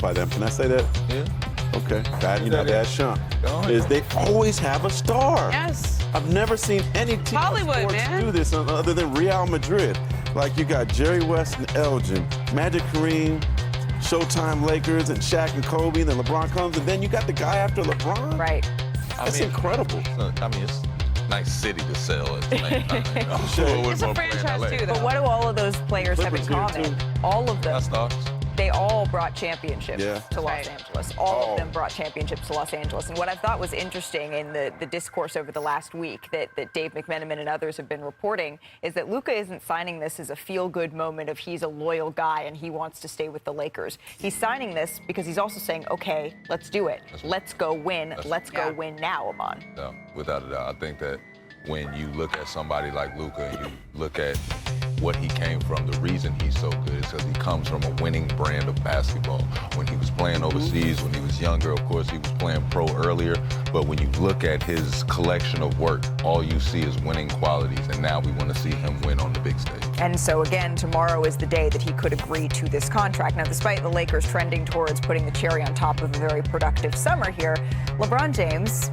by them. Can I say that? Yeah. Okay. Bad Sharpe. Is they always have a star. Yes. I've never seen any team Hollywood, in sports man. do this other than Real Madrid. Like you got Jerry West and Elgin, Magic Kareem, Showtime Lakers, and Shaq and Kobe, and then LeBron comes, and then you got the guy after LeBron. Right. That's incredible. I mean, it's a nice city to sell at the same time. It's a franchise, too, though. But what do all of those players have in Clippers here, common? too. All of them. That's thoughts. They all brought championships Yeah. to Los Angeles. All of them brought championships to Los Angeles. And what I thought was interesting in the discourse over the last week that Dave McMenamin and others have been reporting is that Luka isn't signing this as a feel-good moment of he's a loyal guy and he wants to stay with the Lakers. He's signing this because he's also saying, okay, let's do it. Let's go win. Let's go win now, Amon. No, without a doubt. I think that when you look at somebody like Luka and you look at what he came from, the reason he's so good is because he comes from a winning brand of basketball. When he was playing overseas, when he was younger, of course, he was playing pro earlier. But when you look at his collection of work, all you see is winning qualities. And now we want to see him win on the big stage. And so, again, tomorrow is the day that he could agree to this contract. Now, despite the Lakers trending towards putting the cherry on top of a very productive summer here, LeBron James,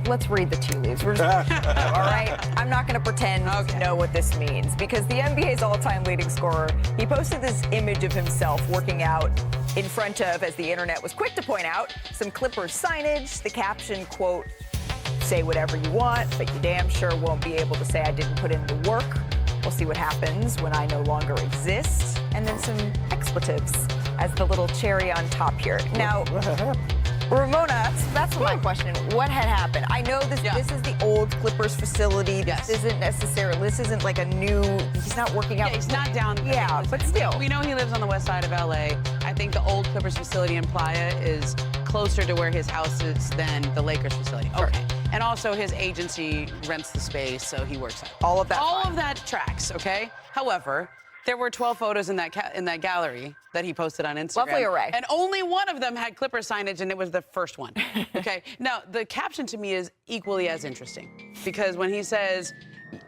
let's read the tea leaves. We're just, all right? I'm not going to pretend to know what this means because the NBA's all-time leading scorer, he posted this image of himself working out in front of, as the internet was quick to point out, some Clippers signage. The caption, quote, say whatever you want, but you damn sure won't be able to say I didn't put in the work. We'll see what happens when I no longer exist. And then some expletives as the little cherry on top here. Now, Ramona, that's my question. What had happened? I know this is the old Clippers facility. This isn't like a new, he's not working out. Yeah, he's not down there. Yeah, but still. We know he lives on the west side of LA. I think the old Clippers facility in Playa is closer to where his house is than the Lakers facility. Okay. And also his agency rents the space, so he works out. All of that. All of that tracks, okay? However, there were 12 photos in that gallery that he posted on Instagram. Lovely array. And only one of them had Clipper signage, and it was the first one. Okay? Now, the caption to me is equally as interesting because when he says,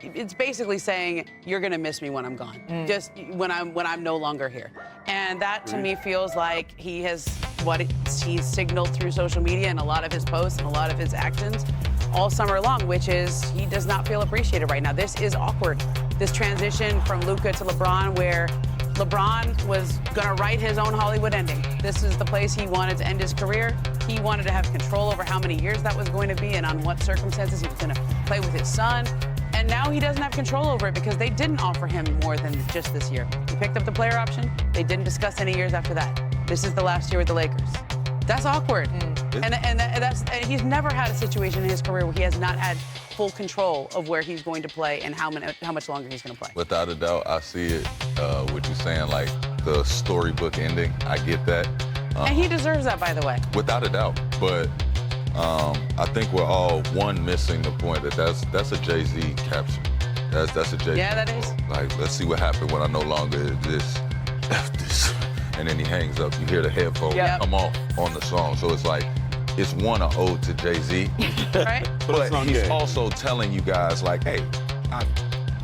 it's basically saying, you're going to miss me when I'm gone, just when I'm no longer here. And that, to me, feels like he has he's signaled through social media and a lot of his posts and a lot of his actions all summer long, which is he does not feel appreciated right now. This is awkward. This transition from Luka to LeBron, where LeBron was going to write his own Hollywood ending. This is the place he wanted to end his career. He wanted to have control over how many years that was going to be and on what circumstances he was going to play with his son. And now he doesn't have control over it because they didn't offer him more than just this year. He picked up the player option. They didn't discuss any years after that. This is the last year with the Lakers. That's awkward. And he's never had a situation in his career where he has not had full control of where he's going to play and how much longer he's going to play. Without a doubt, I see it, what you're saying, like the storybook ending. I get that. And he deserves that, by the way. Without a doubt. But I think we're all, missing the point that that's a Jay-Z caption. That's a Jay-Z. Yeah, that is. Like, let's see what happened when I no longer exist. And then he hangs up. You hear the headphones come off on the song. So it's like, it's an ode to Jay-Z. Right? But he's also telling you guys, like, hey,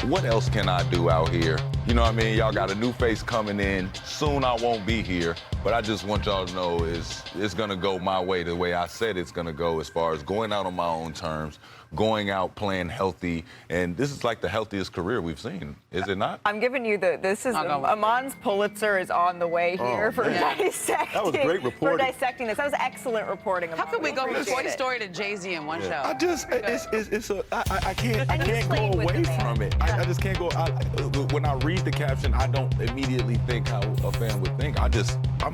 what else can I do out here? You know what I mean? Y'all got a new face coming in. Soon I won't be here. But I just want y'all to know it's going to go my way, the way I said it's going to go, as far as going out on my own terms, going out playing healthy. And this is like the healthiest career we've seen, is it not? I'm giving you Amon's Pulitzer is on the way here for dissecting. That was great reporting. For dissecting this. That was excellent reporting. How could we go from Toy Story to Jay-Z in one show? I can't go away from it. I just can't go. When I read the caption, I don't immediately think how a fan would think. I'm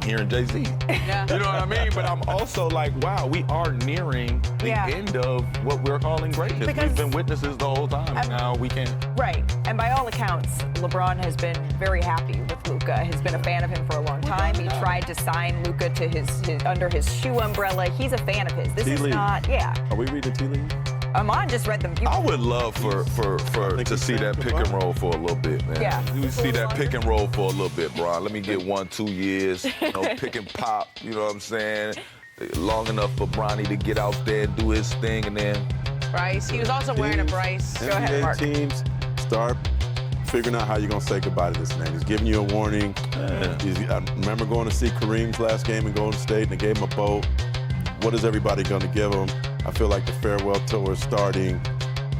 hearing Jay-Z. Yeah. You know what I mean? But I'm also like, wow, we are nearing the end of what we're calling greatness. We've been witnesses the whole time, and now we can't. Right. And by all accounts, LeBron has been very happy with Luka. He's been a fan of him for a long time. He tried to sign Luka to his under his shoe umbrella. He's a fan of his. This is not, Are we reading tea leaves? Amon just read them. I would love to see that pick and roll for a little bit, man. Yeah. We see that pick and roll for a little bit, bro. Let me get 1-2 years, pick and pop, you know what I'm saying? Long enough for Bronny to get out there and do his thing, and then Bryce. He was also wearing a Bryce. Go ahead, Mark. Teams start figuring out how you're going to say goodbye to this man. He's giving you a warning. I remember going to see Kareem's last game in Golden State, and they gave him a boat. What is everybody going to give him? I feel like the farewell tour is starting.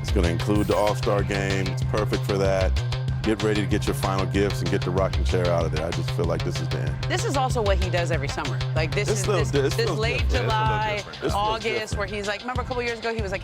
It's going to include the All-Star game. It's perfect for that. Get ready to get your final gifts and get the rocking chair out of there. I just feel like this is the end. This is also what he does every summer. Like this late July, August, where he's like, remember a couple years ago he was like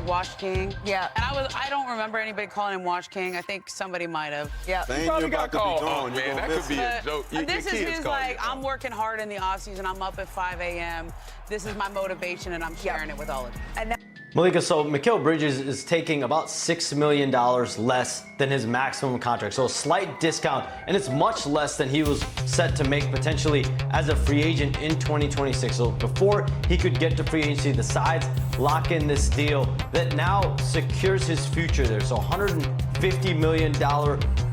#Wash King. Yeah. And I don't remember anybody calling him Wash King. I think somebody might have. Yeah. Saying Probably you're got about to called. be gone, you're Man, gonna that miss could be it. a joke. This is his like, I'm working hard in the off season. I'm up at 5 a.m. This is my motivation, and I'm sharing it with all of you. And that Malika, so Mikal Bridges is taking about $6 million less than his maximum contract. So a slight discount, and it's much less than he was set to make potentially as a free agent in 2026. So before he could get to free agency, the sides lock in this deal that now secures his future there. So $150 million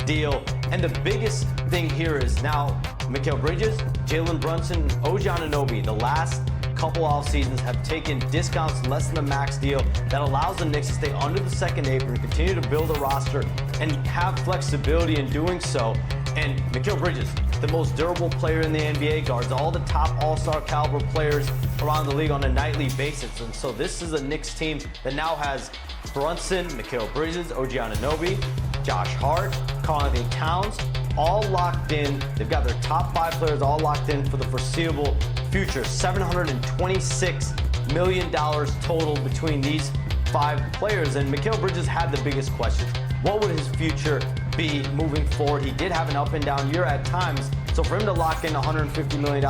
deal. And the biggest thing here is now Mikal Bridges, Jalen Brunson, OG Anunoby, the last couple off seasons have taken discounts less than the max deal that allows the Knicks to stay under the second apron, continue to build a roster, and have flexibility in doing so. And Mikal Bridges, the most durable player in the NBA, guards all the top all-star caliber players around the league on a nightly basis. And so this is a Knicks team that now has Brunson, Mikal Bridges, OG Anunoby, Josh Hart, Karl-Anthony Towns, all locked in. They've got their top 5 players all locked in for the foreseeable future. $726 million total between these 5 players. And Mikal Bridges had the biggest question. What would his future be moving forward? He did have an up and down year at times. So for him to lock in $150 million,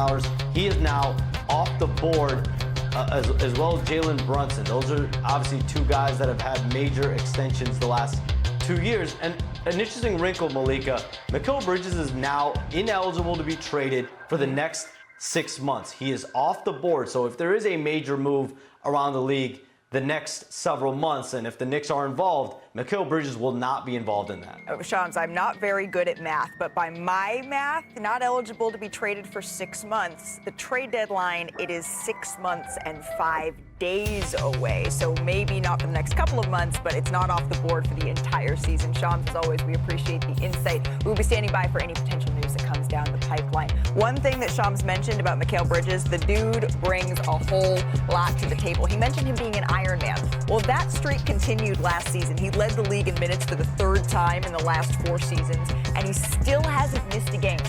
he is now off the board, as well as Jalen Brunson. Those are obviously 2 guys that have had major extensions the last 2 years. And an interesting wrinkle, Malika, Mikal Bridges is now ineligible to be traded for the next 6 months. He is off the board. So if there is a major move around the league the next several months, and if the Knicks are involved, Mikal Bridges will not be involved in that. Shams, I'm not very good at math, but by my math, not eligible to be traded for 6 months. The trade deadline, it is 6 months and 5 days away. So maybe not for the next couple of months, but it's not off the board for the entire season. Shams, as always, we appreciate the insight. We'll be standing by for any potential news that comes down the pipeline. One thing that Shams mentioned about Mikal Bridges, the dude brings a whole lot to the table. He mentioned him being an Iron Man. Well, that streak continued last season. He led the league in minutes for the 3rd time in the last 4 seasons, and he still hasn't missed a game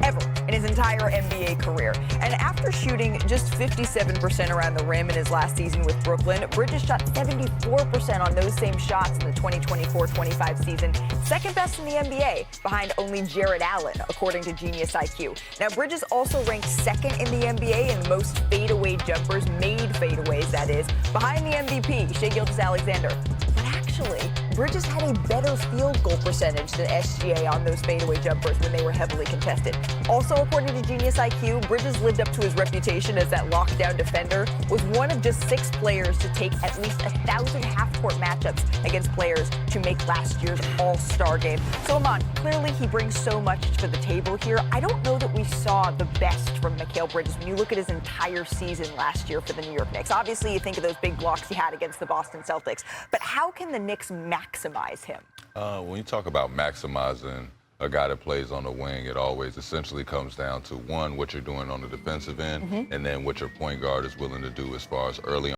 ever in his entire NBA career. And after shooting just 57% around the rim in his last season with Brooklyn, Bridges shot 74% on those same shots in the 2024-25 season, second best in the NBA, behind only Jared Allen, according to Genius IQ. Now, Bridges also ranked 2nd in the NBA in most fadeaway jumpers, made fadeaways, that is, behind the MVP, Shai Gilgeous-Alexander. But actually, Bridges had a better field goal percentage than SGA on those fadeaway jumpers when they were heavily contested. Also, according to Genius IQ, Bridges lived up to his reputation as that lockdown defender, was one of just 6 players to take at least 1,000 half-court matchups against players to make last year's All-Star game. So, Aman, clearly he brings so much to the table here. I don't know that we saw the best from Mikal Bridges when you look at his entire season last year for the New York Knicks. Obviously, you think of those big blocks he had against the Boston Celtics, but how can the Knicks maximize him? When you talk about maximizing a guy that plays on the wing, it always essentially comes down to, one, what you're doing on the defensive end, and then what your point guard is willing to do as far as early